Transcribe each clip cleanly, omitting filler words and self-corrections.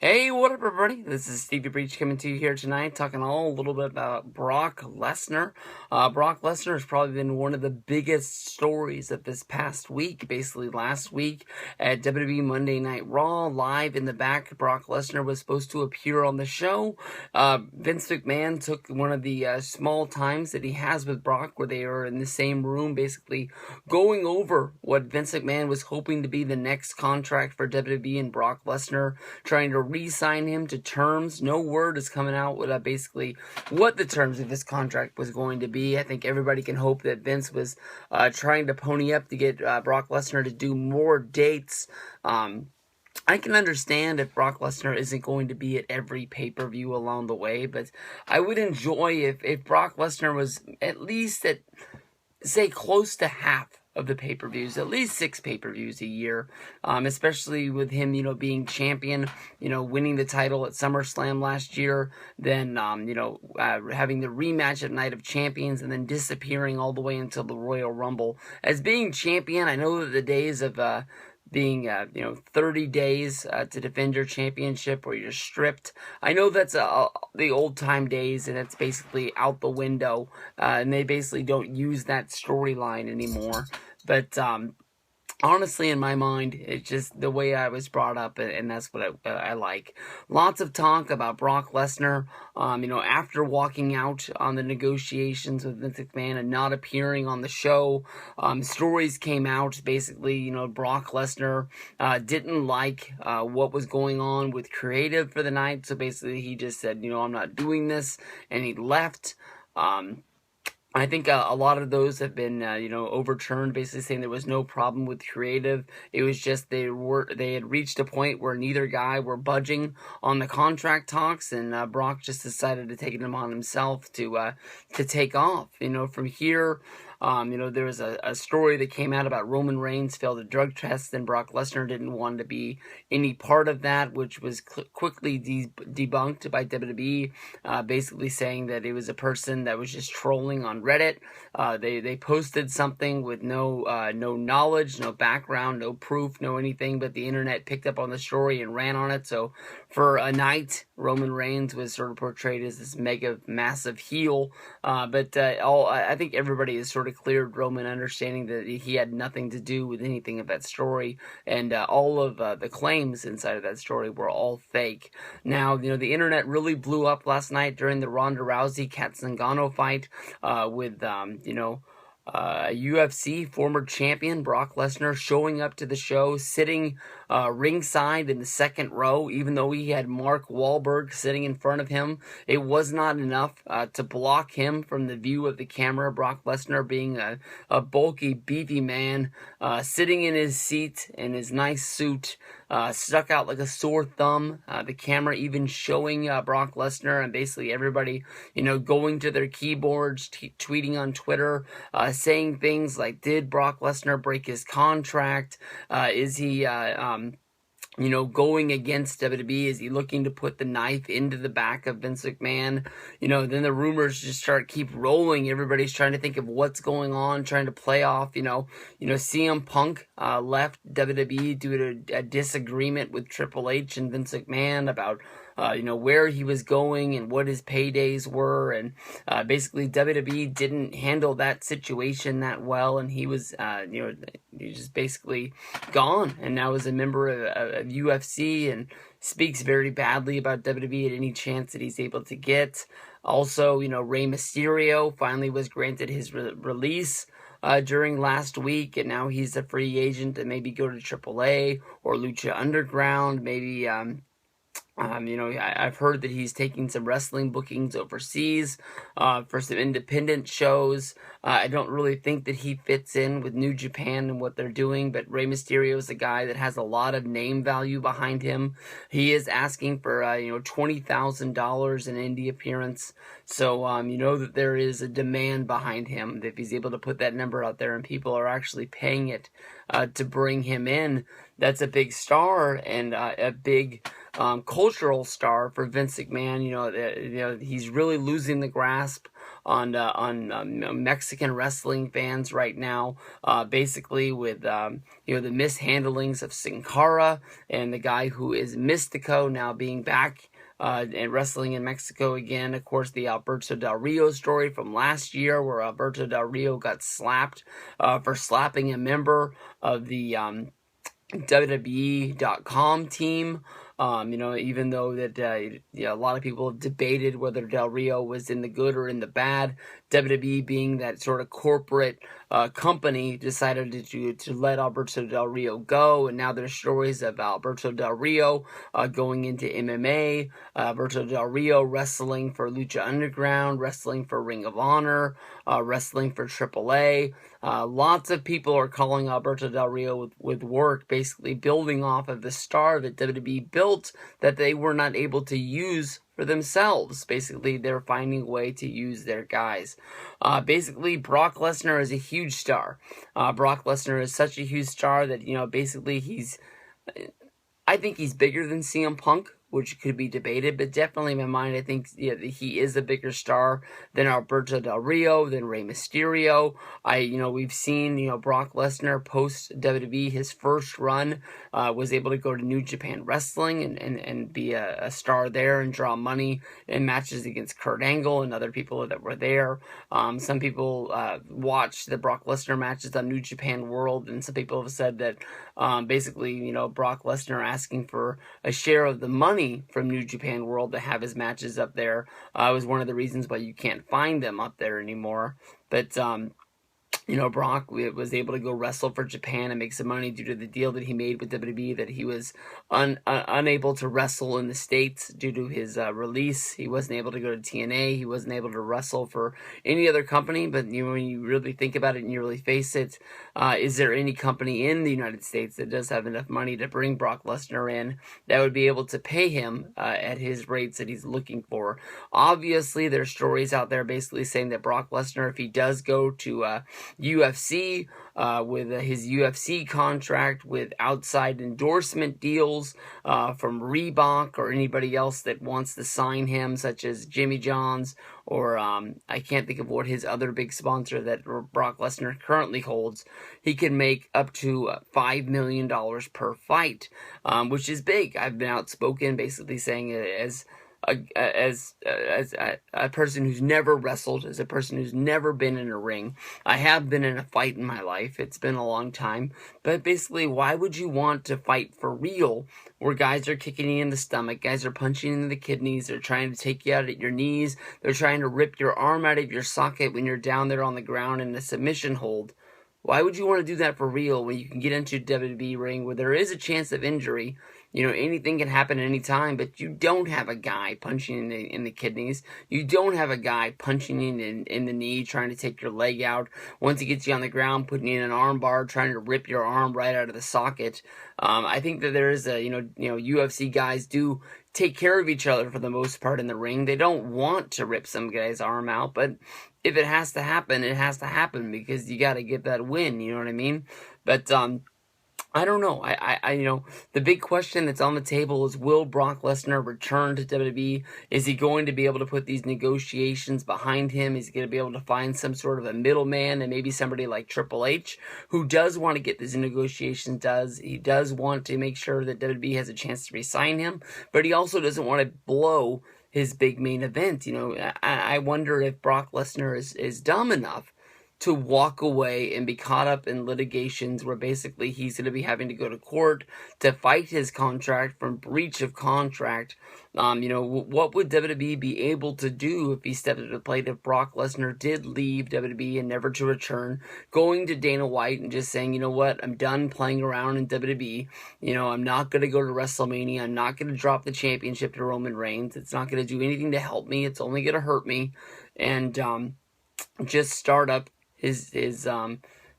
Hey, what up, everybody? This is Stevie Breach coming to you here tonight, talking a little bit about Brock Lesnar. Brock Lesnar has probably been one of the biggest stories of this past week, basically last week at WWE Monday Night Raw. Live in the back, Brock Lesnar was supposed to appear on the show. Vince McMahon took one of the small times that he has with Brock, where they are in the same room, basically going over what Vince McMahon was hoping to be the next contract for WWE and Brock Lesnar, trying to re-sign him to terms. No word is coming out with basically what the terms of this contract was going to be. I think everybody can hope that Vince was trying to pony up to get Brock Lesnar to do more dates. I can understand if Brock Lesnar isn't going to be at every pay-per-view along the way, but I would enjoy if Brock Lesnar was at least at, say, close to half of the pay-per-views, at least 6 pay-per-views a year, especially with him, being champion, winning the title at SummerSlam last year, then, having the rematch at Night of Champions, and then disappearing all the way until the Royal Rumble. As being champion, I know that the days of, being 30 days to defend your championship where you're stripped, I know that's the old time days, and it's basically out the window, and they basically don't use that storyline anymore. But honestly, in my mind, it's just the way I was brought up, and that's what I like. Lots of talk about Brock Lesnar, after walking out on the negotiations with Vince McMahon and not appearing on the show. Stories came out, basically, Brock Lesnar didn't like what was going on with creative for the night, so basically he just said, I'm not doing this, and he left. I think a lot of those have been, overturned, basically saying there was no problem with creative. It was just they had reached a point where neither guy were budging on the contract talks, and Brock just decided to take it on himself to take off. From here, there was a story that came out about Roman Reigns failed a drug test, and Brock Lesnar didn't want to be any part of that, which was quickly debunked by WWE, basically saying that it was a person that was just trolling on Reddit. They posted something with no knowledge, no background, no proof, no anything, but the internet picked up on the story and ran on it. So for a night, Roman Reigns was sort of portrayed as this mega massive heel, but I think everybody is sort of cleared Roman, understanding that he had nothing to do with anything of that story, and all of the claims inside of that story were all fake. Now, the internet really blew up last night during the Ronda Rousey Kat Zingano fight, with UFC former champion Brock Lesnar showing up to the show, sitting ringside in the second row, even though he had Mark Wahlberg sitting in front of him. It was not enough to block him from the view of the camera. Brock Lesnar, being a bulky, beefy man, sitting in his seat in his nice suit, stuck out like a sore thumb. The camera even showing Brock Lesnar, and basically everybody, going to their keyboards, tweeting on Twitter, saying things like, did Brock Lesnar break his contract? Is he going against WWE? Is he looking to put the knife into the back of Vince McMahon? Then the rumors just keep rolling. Everybody's trying to think of what's going on, trying to play off, CM Punk left WWE due to a disagreement with Triple H and Vince McMahon about where he was going and what his paydays were, and basically WWE didn't handle that situation that well, and he was, he just basically gone, and now is a member of UFC, and speaks very badly about WWE at any chance that he's able to get. Also, Rey Mysterio finally was granted his release during last week, and now he's a free agent and maybe go to AAA or Lucha Underground, maybe. I've heard that he's taking some wrestling bookings overseas for some independent shows. I don't really think that he fits in with New Japan and what they're doing, but Rey Mysterio is a guy that has a lot of name value behind him. He is asking for, $20,000 in indie appearance, so that there is a demand behind him. If he's able to put that number out there and people are actually paying it to bring him in, that's a big star and a big cultural star for Vince McMahon. He's really losing the grasp on Mexican wrestling fans right now, basically with the mishandlings of Sin Cara and the guy who is Mystico now being back and wrestling in Mexico again. Of course, the Alberto Del Rio story from last year, where Alberto Del Rio got slapped for slapping a member of the WWE.com team. Even though that a lot of people have debated whether Del Rio was in the good or in the bad, WWE, being that sort of corporate company, decided to let Alberto Del Rio go, and now there's stories of Alberto Del Rio going into MMA, Alberto Del Rio wrestling for Lucha Underground, wrestling for Ring of Honor, wrestling for AAA. Lots of people are calling Alberto Del Rio with work, basically building off of the star that WWE built that they were not able to use for themselves. Basically, they're finding a way to use their guys. Basically, Brock Lesnar is a huge star. Brock Lesnar is such a huge star that, basically I think he's bigger than CM Punk, which could be debated, but definitely in my mind, I think he is a bigger star than Alberto Del Rio, than Rey Mysterio. We've seen, Brock Lesnar post WWE, his first run, was able to go to New Japan Wrestling and be a star there and draw money in matches against Kurt Angle and other people that were there. Some people watched the Brock Lesnar matches on New Japan World, and some people have said that basically, Brock Lesnar asking for a share of the money from New Japan World to have his matches up there was one of the reasons why you can't find them up there anymore. But Brock was able to go wrestle for Japan and make some money due to the deal that he made with WWE, that he was unable to wrestle in the States due to his release. He wasn't able to go to TNA. He wasn't able to wrestle for any other company. But when you really think about it and you really face it, is there any company in the United States that does have enough money to bring Brock Lesnar in that would be able to pay him at his rates that he's looking for? Obviously, there's stories out there basically saying that Brock Lesnar, if he does go to UFC with his UFC contract, with outside endorsement deals from Reebok or anybody else that wants to sign him, such as Jimmy John's, or I can't think of what his other big sponsor that Brock Lesnar currently holds. He can make up to $5 million per fight, which is big. I've been outspoken basically saying it as a person who's never wrestled, as a person who's never been in a ring. I have been in a fight in my life. It's been a long time. But basically, why would you want to fight for real where guys are kicking you in the stomach, guys are punching you in the kidneys, they're trying to take you out at your knees, they're trying to rip your arm out of your socket when you're down there on the ground in a submission hold? Why would you want to do that for real when you can get into a WWE ring where there is a chance of injury? Anything can happen at any time, but you don't have a guy punching in the kidneys. You don't have a guy punching you in the knee, trying to take your leg out. Once he gets you on the ground, putting you in an arm bar, trying to rip your arm right out of the socket. I think that there is UFC guys do take care of each other for the most part in the ring. They don't want to rip some guy's arm out, but if it has to happen, it has to happen because you got to get that win. You know what I mean? But I don't know. The big question that's on the table is, will Brock Lesnar return to WWE? Is he going to be able to put these negotiations behind him? Is he going to be able to find some sort of a middleman, and maybe somebody like Triple H, who does want to get these negotiations he does want to make sure that WWE has a chance to re-sign him, but he also doesn't want to blow his big main event. I wonder if Brock Lesnar is dumb enough to walk away and be caught up in litigations where basically he's going to be having to go to court to fight his contract from breach of contract. What would WWE be able to do if he stepped to the plate, if Brock Lesnar did leave WWE and never to return, going to Dana White and just saying, you know what, I'm done playing around in WWE. I'm not going to go to WrestleMania. I'm not going to drop the championship to Roman Reigns. It's not going to do anything to help me. It's only going to hurt me. And just start up his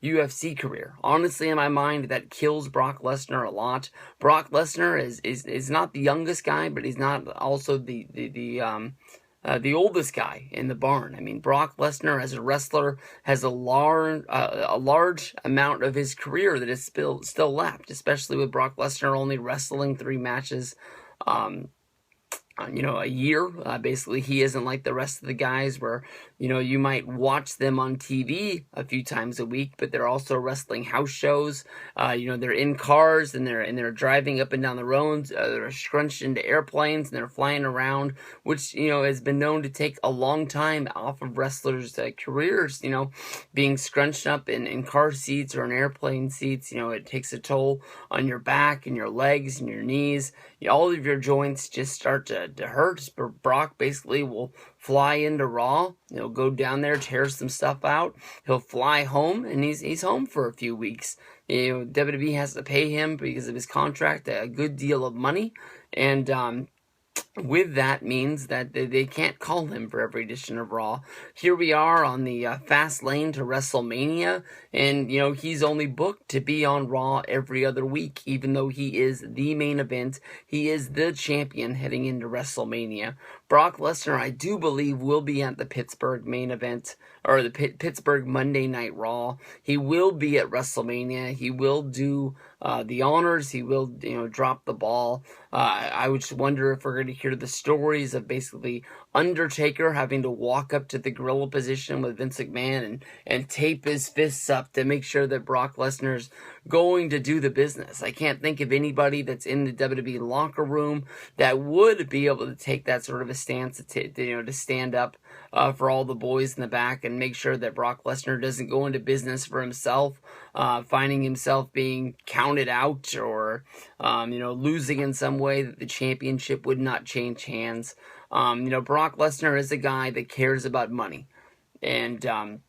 UFC career. Honestly, in my mind, that kills Brock Lesnar a lot. Brock Lesnar is not the youngest guy, but he's not also the oldest guy in the barn. I mean, Brock Lesnar as a wrestler has a large amount of his career that is still left, especially with Brock Lesnar only wrestling 3 matches a year. Basically, he isn't like the rest of the guys where, you might watch them on TV a few times a week, but they're also wrestling house shows. They're in cars and they're driving up and down the roads. They're scrunched into airplanes and they're flying around, which, has been known to take a long time off of wrestlers' careers, being scrunched up in car seats or in airplane seats. It takes a toll on your back and your legs and your knees. All of your joints just start to hurt. Brock basically will fly into Raw. He'll go down there, tear some stuff out. He'll fly home, and he's home for a few weeks. WWE has to pay him because of his contract a good deal of money, and with that means that they can't call him for every edition of Raw. Here we are on the fast lane to WrestleMania, and he's only booked to be on Raw every other week, even though he is the main event. He is the champion heading into WrestleMania. Brock Lesnar, I do believe, will be at the Pittsburgh main event, or the Pittsburgh Monday Night Raw. He will be at WrestleMania. He will do the honors. He will, drop the ball. I would just wonder if we're going to hear the stories of basically Undertaker having to walk up to the gorilla position with Vince McMahon and tape his fists up to make sure that Brock Lesnar's going to do the business. I can't think of anybody that's in the WWE locker room that would be able to take that sort of a stance to stand up for all the boys in the back and make sure that Brock Lesnar doesn't go into business for himself, finding himself being counted out or, losing in some way that the championship would not change hands. Brock Lesnar is a guy that cares about money. And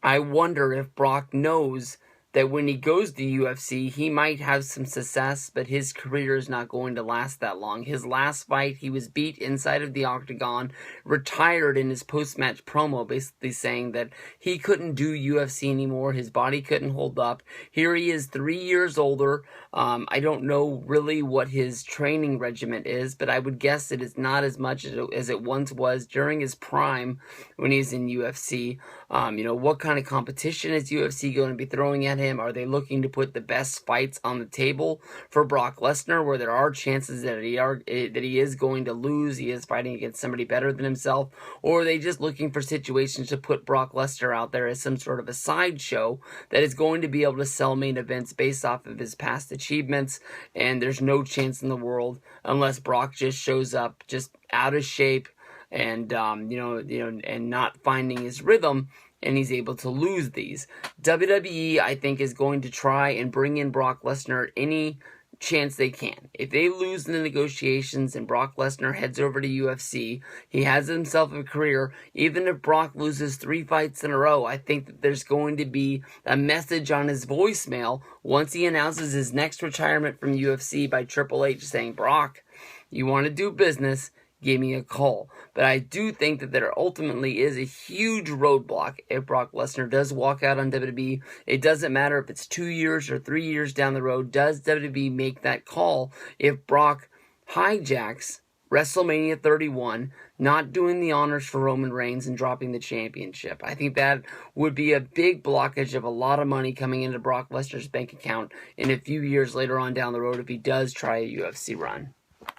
I wonder if Brock knows that when he goes to UFC, he might have some success, but his career is not going to last that long. His last fight, he was beat inside of the octagon, retired in his post-match promo, basically saying that he couldn't do UFC anymore. His body couldn't hold up. Here he is 3 years older. I don't know really what his training regimen is, but I would guess it is not as much as it once was during his prime when he's in UFC. What kind of competition is UFC going to be throwing at him? Are they looking to put the best fights on the table for Brock Lesnar, where there are chances that he is going to lose, he is fighting against somebody better than himself? Or are they just looking for situations to put Brock Lesnar out there as some sort of a sideshow that is going to be able to sell main events based off of his past achievements? And there's no chance in the world, unless Brock just shows up just out of shape and and not finding his rhythm, and he's able to lose these. WWE, I think, is going to try and bring in Brock Lesnar any chance they can. If they lose in the negotiations and Brock Lesnar heads over to UFC, he has himself a career. Even if Brock loses 3 fights in a row, I think that there's going to be a message on his voicemail once he announces his next retirement from UFC by Triple H saying, Brock, you want to do business, give me a call. But I do think that there ultimately is a huge roadblock if Brock Lesnar does walk out on WWE. It doesn't matter if it's 2 years or 3 years down the road. Does WWE make that call if Brock hijacks WrestleMania 31, not doing the honors for Roman Reigns and dropping the championship? I think that would be a big blockage of a lot of money coming into Brock Lesnar's bank account in a few years later on down the road if he does try a UFC run.